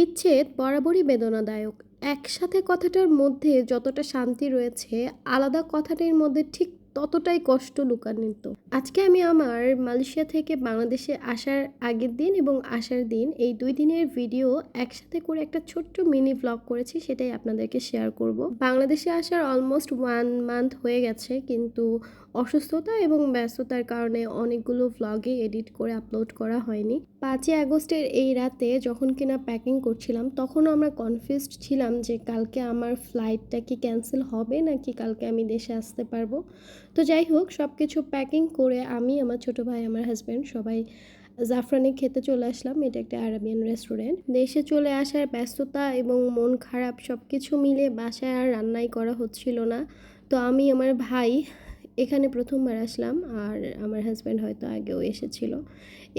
বিচ্ছেদ বরাবরই বেদনাদায়ক। একসাথে কথাটার মধ্যে যতটা শান্তি রয়েছে, আলাদা কথাটির মধ্যে ঠিক ততটাই কষ্ট লুকান্বিত। আজকে আমি আমার মালয়েশিয়া থেকে বাংলাদেশে আসার আগের দিন এবং আসার দিন এই ২ দিনের ভিডিও একসাথে করে একটা ছোট্ট মিনি ভ্লগ করেছি, সেটাই আপনাদেরকে শেয়ার করব। বাংলাদেশে আসার অলমোস্ট 1 মান্থ হয়ে গেছে, কিন্তু অসুস্থতা এবং ব্যস্ততার কারণে অনেকগুলো ভ্লগে এডিট করে আপলোড করা হয়নি। ৫ই আগস্টের এই রাতে যখন কিনা প্যাকিং করছিলাম, তখনও আমরা কনফিউজড ছিলাম যে কালকে আমার ফ্লাইটটা কি ক্যান্সেল হবে নাকি কালকে আমি দেশে আসতে পারবো। তো যাই হোক, সব কিছু প্যাকিং করে আমি, আমার ছোটো ভাই, আমার হাজব্যান্ড সবাই জাফরানে খেতে চলে আসলাম। এটা একটা আরাবিয়ান রেস্টুরেন্ট। দেশে চলে আসার ব্যস্ততা এবং মন খারাপ সব কিছু মিলে বাসায় আর রান্নাই করা হচ্ছিল না। তো আমি, আমার ভাই এখানে প্রথমবার আসলাম, আর আমার হাজব্যান্ড হয়তো আগেও এসেছিল।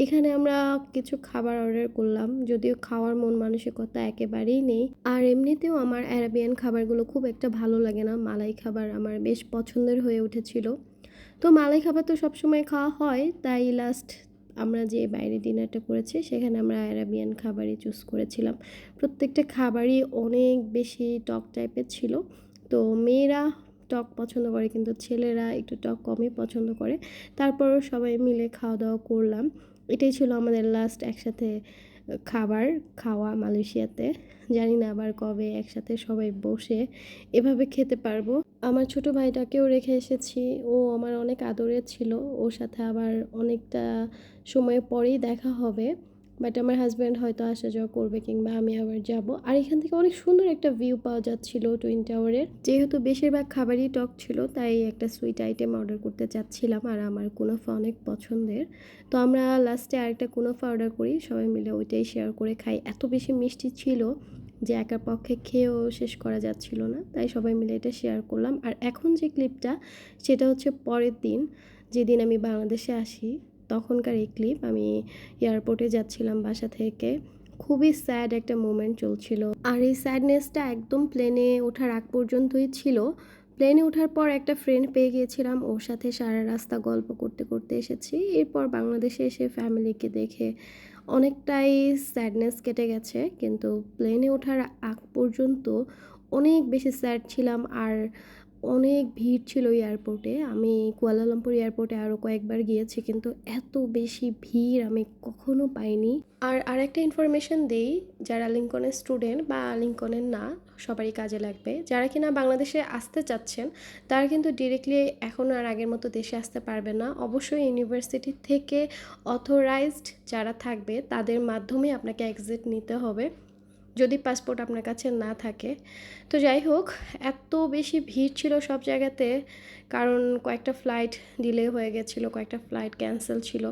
এখানে আমরা কিছু খাবার অর্ডার করলাম, যদিও খাওয়ার মন মানসিকতা একেবারেই নেই। আর এমনিতেও আমার আরাবিয়ান খাবারগুলো খুব একটা ভালো লাগে না। মালাই খাবার আমার বেশ পছন্দের হয়ে উঠেছিল। তো মালাই খাবার তো সবসময় খাওয়া হয়, তাই লাস্ট আমরা যে বাইরে ডিনারটা করেছি সেখানে আমরা আরাবিয়ান খাবারই চুজ করেছিলাম। প্রত্যেকটা খাবারই অনেক বেশি টক টাইপের ছিল। তো মেয়েরা টক পছন্দ করে, কিন্তু ছেলেরা একটু টক কমই পছন্দ করে। তারপরও সবাই মিলে খাওয়া দাওয়া করলাম। এটাই ছিল আমাদের লাস্ট একসাথে খাবার খাওয়া মালয়েশিয়াতে। জানি না আবার কবে একসাথে সবাই বসে এভাবে খেতে পারবো। আমার ছোট ভাইটাকেও রেখে এসেছি। ও আমার অনেক আদরের ছিল। ওর সাথে আবার অনেকটা সময় পরেই দেখা হবে। বাট আমার হাজব্যান্ড হয়তো আসা যাওয়া করবে, কিংবা আমি আবার যাব। আর এখান থেকে অনেক সুন্দর একটা ভিউ পাওয়া যাচ্ছিল টুইন টাওয়ারের। যেহেতু বেশিরভাগ খাবারই টক ছিল, তাই একটা সুইট আইটেম অর্ডার করতে চাচ্ছিলাম, আর আমার কুনাফা অনেক পছন্দের। তো আমরা লাস্টে আরেকটা কুনাফা অর্ডার করি, সবাই মিলে ওইটাই শেয়ার করে খাই। এত বেশি মিষ্টি ছিল যে একার পক্ষে খেয়েও শেষ করা যাচ্ছিল না, তাই সবাই মিলে এটা শেয়ার করলাম। আর এখন যে ক্লিপটা, সেটা হচ্ছে পরের দিন, যেদিন আমি বাংলাদেশে আসি তখনকার এই ক্লিপ। আমি এয়ারপোর্টে যাচ্ছিলাম বাসা থেকে। খুবই স্যাড একটা মোমেন্ট চলছিল, আর এই স্যাডনেসটা একদম প্লেনে ওঠার আগ পর্যন্তই ছিল। প্লেনে ওঠার পর একটা ফ্রেন্ড পেয়ে গিয়েছিলাম, ওর সাথে সারা রাস্তা গল্প করতে করতে এসেছি। এরপর বাংলাদেশে এসে ফ্যামিলিকে দেখে অনেকটাই স্যাডনেস কেটে গেছে, কিন্তু প্লেনে ওঠার আগ পর্যন্ত অনেক বেশি স্যাড ছিলাম। আর অনেক ভিড় ছিল এয়ারপোর্টে। আমি কুয়ালালামপুর এয়ারপোর্টে আরও কয়েকবার গিয়েছি, কিন্তু এত বেশি ভিড় আমি কখনো পাইনি। আর আরেকটা ইনফরমেশন দেই, যারা লিঙ্কনের স্টুডেন্ট বা লিঙ্কনের না, সবারই কাজে লাগবে। যারা কিনা বাংলাদেশে আসতে চাচ্ছেন, তারা কিন্তু ডিরেক্টলি এখন আর আগের মতো দেশে আসতে পারবে না। অবশ্যই ইউনিভার্সিটি থেকে অথরাইজড যারা থাকবে তাদের মাধ্যমে আপনাকে এক্সিট নিতে হবে, যদি পাসপোর্ট আপনার কাছে না থাকে। তো যাই হোক, এত বেশি ভিড় ছিল সব জায়গাতে, কারণ কয়েকটা ফ্লাইট ডিলে হয়ে গেছিলো, কয়েকটা ফ্লাইট ক্যান্সেল ছিল।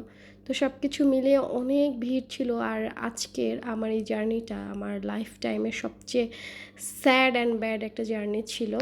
তো সব কিছু মিলিয়ে অনেক ভিড় ছিল। আর আজকের আমার এই জার্নিটা আমার লাইফ টাইমের সবচেয়ে স্যাড অ্যান্ড ব্যাড একটা জার্নি ছিল।